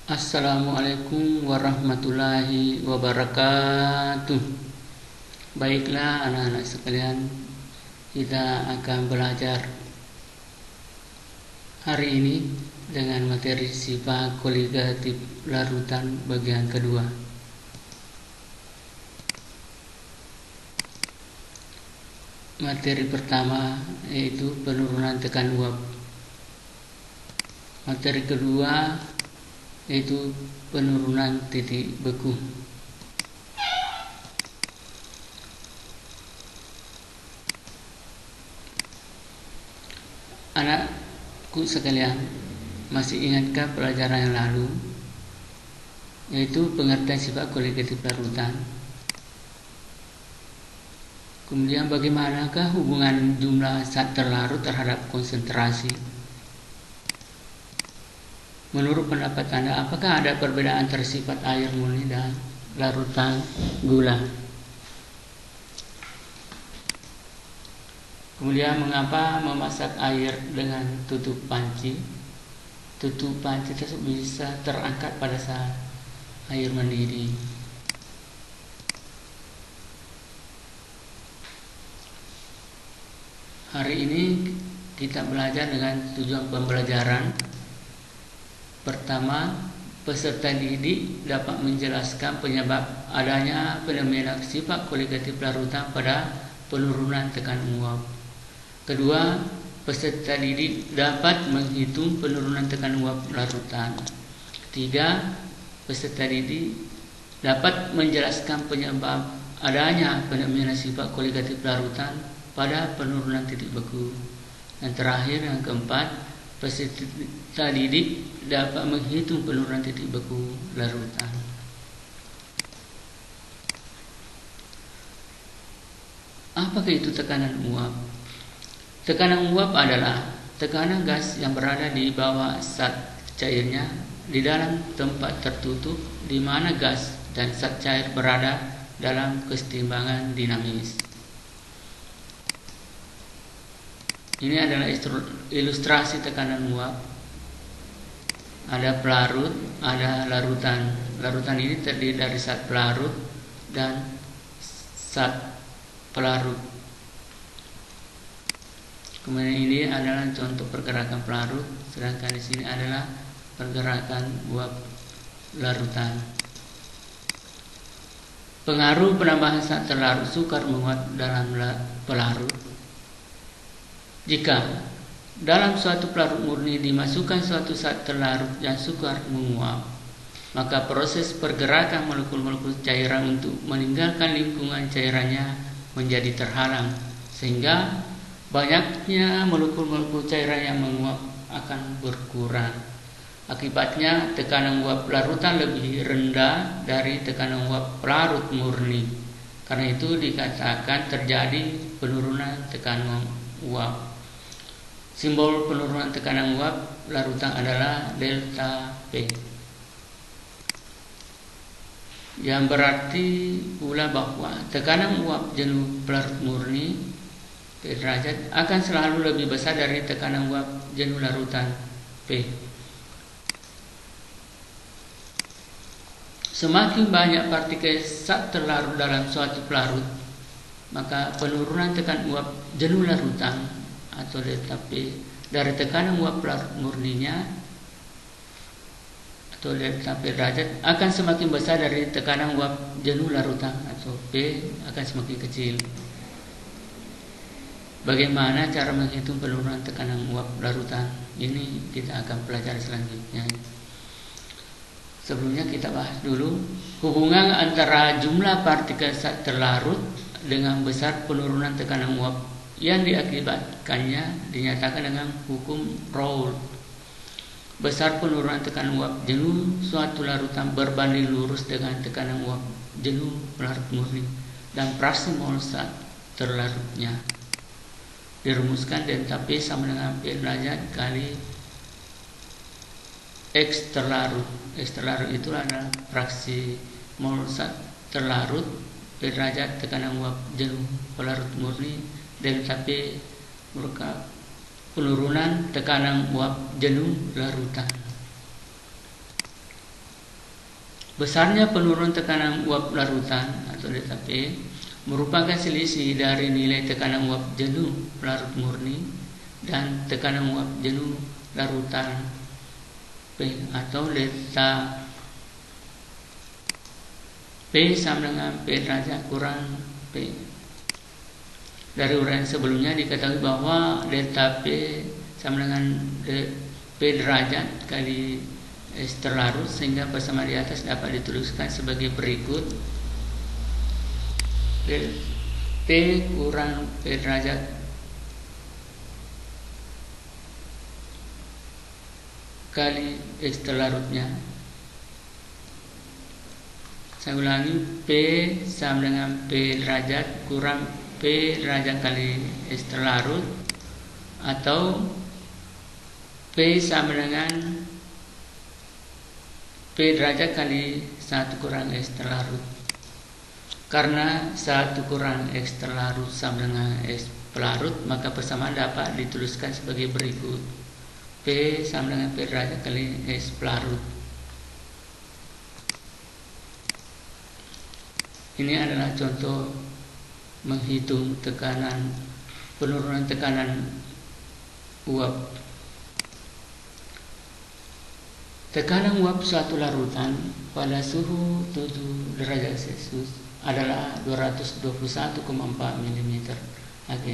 Assalamualaikum warahmatullahi wabarakatuh. Baiklah anak-anak sekalian, kita akan belajar hari ini dengan materi sifat koligatif larutan bagian kedua. Materi pertama yaitu penurunan tekan uap. Materi kedua yaitu penurunan titik beku. Anakku sekalian, masih ingatkah pelajaran yang lalu, yaitu pengertian sifat koligatif larutan? Kemudian bagaimanakah hubungan jumlah zat terlarut terhadap konsentrasi? Menurut pendapat Anda, apakah ada perbedaan antara sifat air murni dan larutan gula? Kemudian mengapa memasak air dengan tutup panci? Tutup panci tersebut bisa terangkat pada saat air mendidih. Hari ini kita belajar dengan tujuan pembelajaran. Pertama, peserta didik dapat menjelaskan penyebab adanya fenomena sifat koligatif larutan pada penurunan tekanan uap. Kedua, peserta didik dapat menghitung penurunan tekanan uap larutan. Ketiga, peserta didik dapat menjelaskan penyebab adanya fenomena sifat koligatif larutan pada penurunan titik beku. Dan terakhir, yang keempat, peserta didik dapat menghitung penurunan titik beku larutan. Apakah itu tekanan uap? Tekanan uap adalah tekanan gas yang berada di bawah zat cairnya di dalam tempat tertutup di mana gas dan zat cair berada dalam kesetimbangan dinamis. Ini adalah ilustrasi tekanan uap. Ada pelarut, ada larutan. Larutan ini terdiri dari zat pelarut dan zat pelarut. Kemudian ini adalah contoh pergerakan pelarut, sedangkan di sini adalah pergerakan uap larutan. Pengaruh penambahan zat terlarut sukar menguap dalam pelarut. Jika dalam suatu pelarut murni dimasukkan suatu zat terlarut yang sukar menguap, maka proses pergerakan molekul-molekul cairan untuk meninggalkan lingkungan cairannya menjadi terhalang, sehingga banyaknya molekul-molekul cairan yang menguap akan berkurang. Akibatnya tekanan uap larutan lebih rendah dari tekanan uap pelarut murni. Karena itu dikatakan terjadi penurunan tekanan uap. Simbol penurunan tekanan uap larutan adalah delta P, yang berarti pula bahwa tekanan uap jenuh pelarut murni P derajat akan selalu lebih besar dari tekanan uap jenuh larutan P. Semakin banyak partikel zat terlarut dalam suatu pelarut, maka penurunan tekanan uap jenuh larutan atau delta P dari tekanan uap pelarut murninya atau delta P derajat akan semakin besar dari tekanan uap jenuh larutan atau P akan semakin kecil. Bagaimana cara menghitung penurunan tekanan uap larutan? Ini kita akan pelajari selanjutnya. Sebelumnya kita bahas dulu hubungan antara jumlah partikel zat terlarut dengan besar penurunan tekanan uap yang diakibatkannya dinyatakan dengan hukum Raoult. Besar penurunan tekanan uap jenuh suatu larutan berbanding lurus dengan tekanan uap jenuh pelarut murni dan fraksi mol zat terlarutnya. Dirumuskan delta P sama dengan P derajat kali X terlarut. X terlarut itu adalah fraksi mol zat terlarut, P derajat tekanan uap jenuh pelarut murni, delta P merupakan penurunan tekanan uap jenuh larutan. Besarnya penurunan tekanan uap larutan atau delta P merupakan selisih dari nilai tekanan uap jenuh larut murni dan tekanan uap jenuh larutan P atau delta P sama dengan P derajat kurang P. Dari uraian sebelumnya diketahui bahwa delta P sama dengan P derajat kali S terlarut, sehingga persamaan di atas dapat dituliskan sebagai berikut: P kurang P derajat kali S terlarutnya. Saya ulangi, P sama dengan P derajat kurang P derajat kali S terlarut, atau P sama dengan P derajat kali 1 kurang S terlarut. Karena 1 kurang X terlarut sama dengan S pelarut, maka persamaan dapat dituliskan sebagai berikut: P sama dengan P derajat kali S pelarut. Ini adalah contoh menghitung penurunan tekanan uap. Tekanan uap suatu larutan pada suhu 7 derajat Celcius adalah 221,4 mm Hg.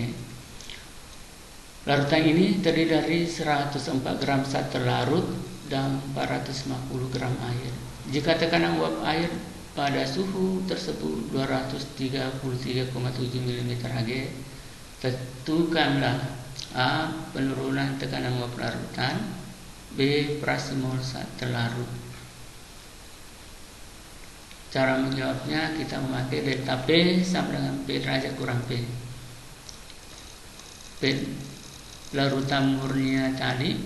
Larutan ini terdiri dari 104 gram zat terlarut dan 450 gram air. Jika tekanan uap air pada suhu tersebut 233,7 mm Hg, tentukanlah A. penurunan tekanan uap larutan, B. frasi mol zat terlarut. Cara menjawabnya kita memakai delta P sama dengan P derajat kurang P. P larutan murninya tadi,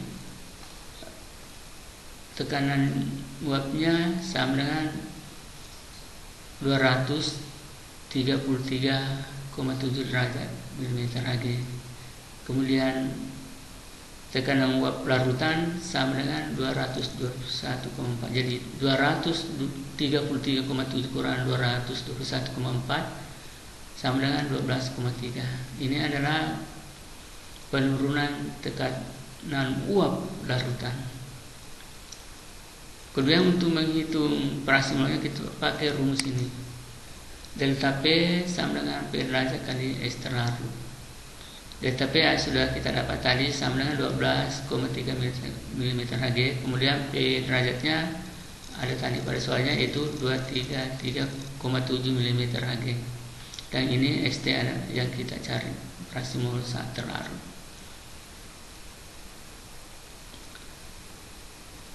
tekanan uapnya sama dengan 233,7 derajat mm Hg. Kemudian tekanan uap larutan sama dengan 221,4. Jadi 233,7 kurang 221,4 sama dengan 12,3. Ini adalah penurunan tekanan uap larutan. Kemudian untuk menghitung frasi molnya kita pakai rumus ini. Delta P sama dengan P derajat kali S terlarut. Delta P sudah kita dapat tadi sama dengan 12,3 mm Hg. Kemudian P derajatnya ada tadi pada soalnya, yaitu 233,7 mm Hg. Dan ini ST yang kita cari, frasi mol zat terlarut.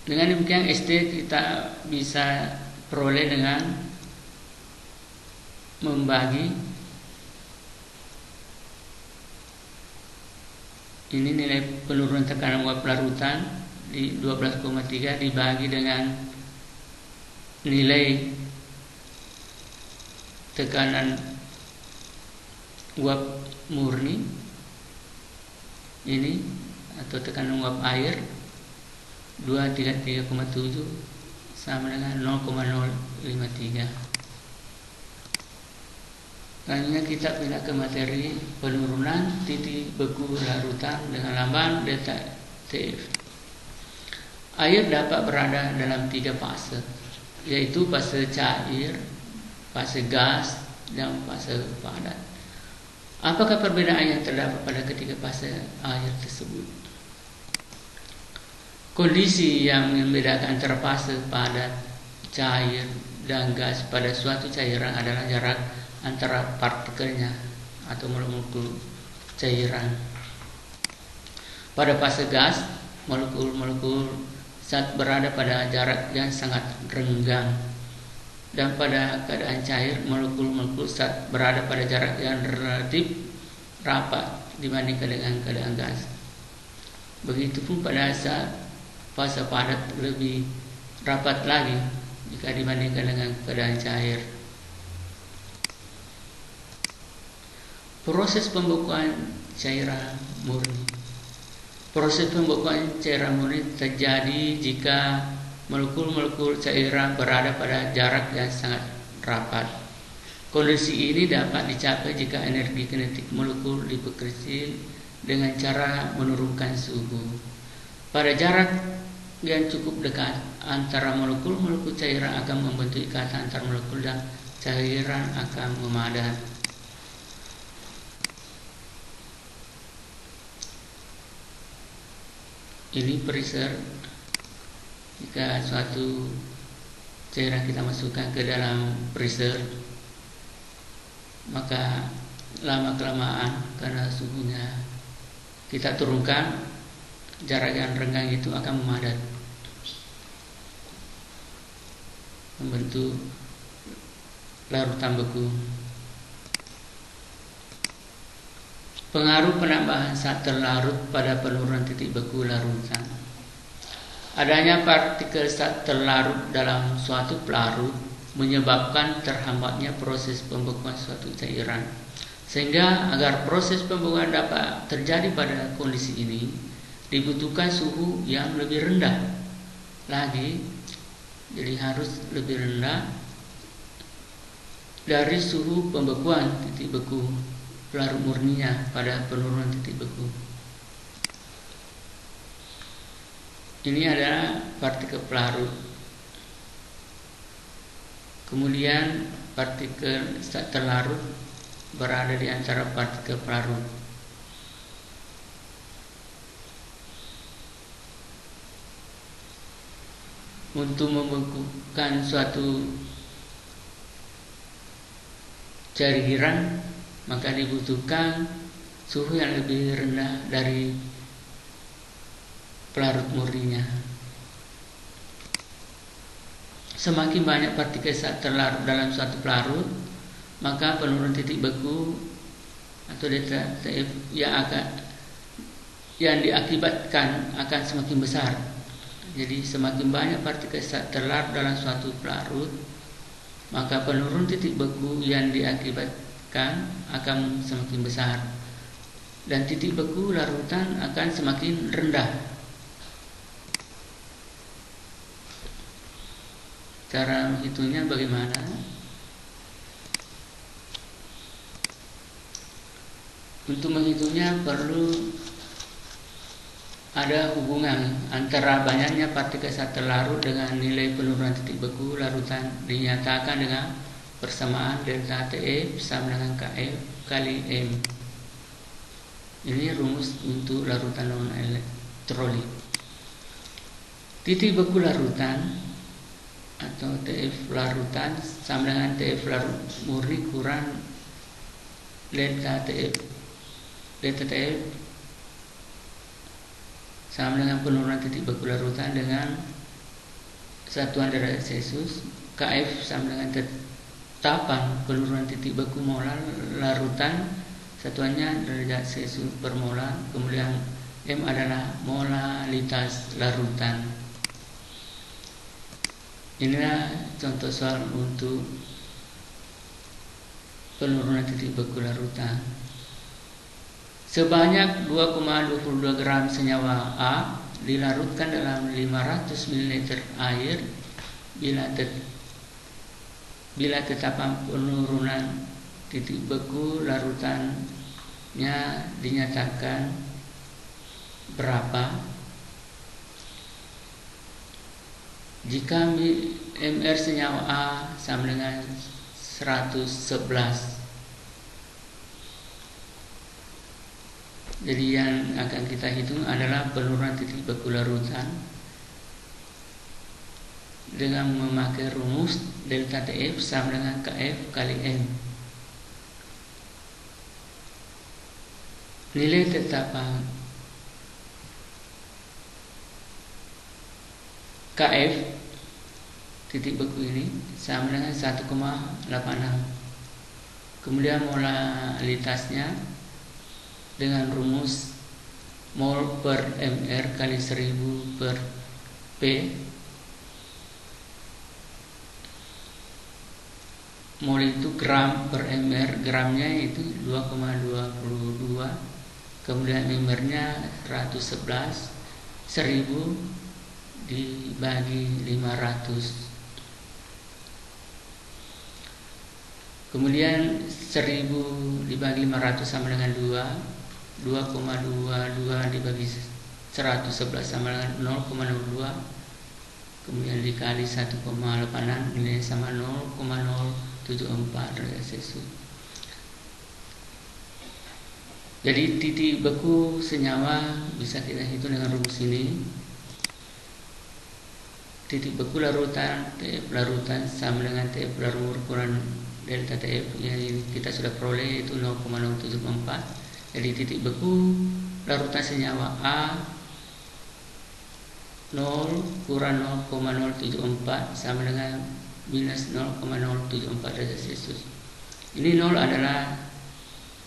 Dengan demikian ST kita bisa peroleh dengan membagi ini nilai penurunan tekanan uap larutan di 12,3 dibagi dengan nilai tekanan uap murni ini atau tekanan uap air 233,7 sama dengan 0,053. Selanjutnya kita pindah ke materi penurunan titik beku larutan dengan lambang delta TF. Air dapat berada dalam 3 fase, yaitu fase cair, fase gas, dan fase padat. Apakah perbedaan yang terdapat pada ketiga fase air tersebut? Kondisi yang membedakan antara fase padat, cair, dan gas pada suatu cairan adalah jarak antara partikelnya atau molekul cairan. Pada fase gas, molekul-molekul zat berada pada jarak yang sangat renggang, dan pada keadaan cair, molekul-molekul zat berada pada jarak yang relatif rapat dibandingkan dengan keadaan gas. Begitupun pada saat fase padat lebih rapat lagi jika dibandingkan dengan keadaan cair. Proses pembekuan cairan murni. Proses pembekuan cairan murni terjadi jika molekul-molekul cairan berada pada jarak yang sangat rapat. Kondisi ini dapat dicapai jika energi kinetik molekul diperkecil dengan cara menurunkan suhu. Pada jarak yang cukup dekat antara molekul cairan akan membentuk ikatan antar molekul dan cairan akan memadat. Ini freezer. Jika suatu cairan kita masukkan ke dalam freezer, maka lama-kelamaan karena suhunya kita turunkan, jarak yang renggang itu akan memadat, membentuk larutan beku. Pengaruh penambahan saat terlarut pada penurunan titik beku larutan. Adanya partikel saat terlarut dalam suatu pelarut menyebabkan terhambatnya proses pembekuan suatu cairan. Sehingga agar proses pembekuan dapat terjadi pada kondisi ini, dibutuhkan suhu yang lebih rendah lagi. Jadi harus lebih rendah dari suhu pembekuan titik beku pelarut murninya pada penurunan titik beku. Ini adalah partikel pelarut. Kemudian partikel saat terlarut berada di antara partikel pelarut. Untuk membekukan suatu cairan, maka dibutuhkan suhu yang lebih rendah dari pelarut murninya. Semakin banyak partikel saat terlarut dalam suatu pelarut, maka penurunan titik beku atau delta TF yang diakibatkan akan semakin besar. Jadi semakin banyak partikel saat terlarut dalam suatu pelarut, maka penurunan titik beku yang diakibatkan akan semakin besar, dan titik beku larutan akan semakin rendah. Cara menghitungnya bagaimana? Untuk menghitungnya perlu ada hubungan antara banyaknya partikel saat terlarut dengan nilai penurunan titik beku larutan, dinyatakan dengan persamaan delta TE sama dengan KF kali M. Ini rumus untuk larutan non elektrolit. Titik beku larutan atau TF larutan sama dengan TF larut murni kurang delta TF. Delta TF sama dengan penurunan titik beku larutan dengan satuan derajat Celcius. KF sama dengan tetapan penurunan titik beku molar larutan, satuannya derajat Celcius per molar. Kemudian M adalah molalitas larutan. Inilah contoh soal untuk penurunan titik beku larutan. Sebanyak 2,22 gram senyawa A dilarutkan dalam 500 ml air bila tetapan penurunan titik beku larutannya dinyatakan berapa. Jika MR senyawa A sama dengan 111, jadi yang akan kita hitung adalah penurunan titik beku larutan dengan memakai rumus delta TF sama dengan KF kali M. Nilai tetapan KF titik beku ini sama dengan 1,86. Kemudian molalitasnya dengan rumus mol per mr kali 1000 per P. Mol itu gram per mr, gramnya itu 2,22, kemudian mr-nya 111, 1000 dibagi 500. Kemudian 1000 dibagi 500 sama dengan 2. 2,22 dibagi 111 sama dengan 0,02. Kemudian dikali 1,86 nilainya sama 0,074 derajat Celcius. Jadi titik beku senyawa bisa kita hitung dengan rumus ini. Titik beku larutan TF larutan sama dengan TF larut kurang delta TF yang kita sudah peroleh itu 0,074. Jadi titik beku larutan senyawa A 0 kurang 0,074 sama dengan minus 0,074 derajat Celcius. Ini 0 adalah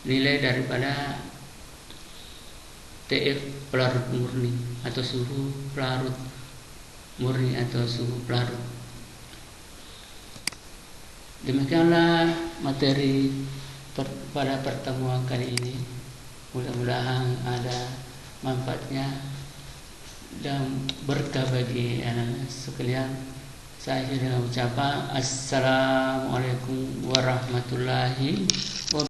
nilai daripada TF pelarut murni atau suhu pelarut murni atau suhu pelarut. Demikianlah materi pada pertemuan kali ini. Mudah-mudahan ada manfaatnya dan berkah bagi anak-anak sekalian. Saya akhiri dengan ucapan Assalamualaikum warahmatullahi wabarakatuh.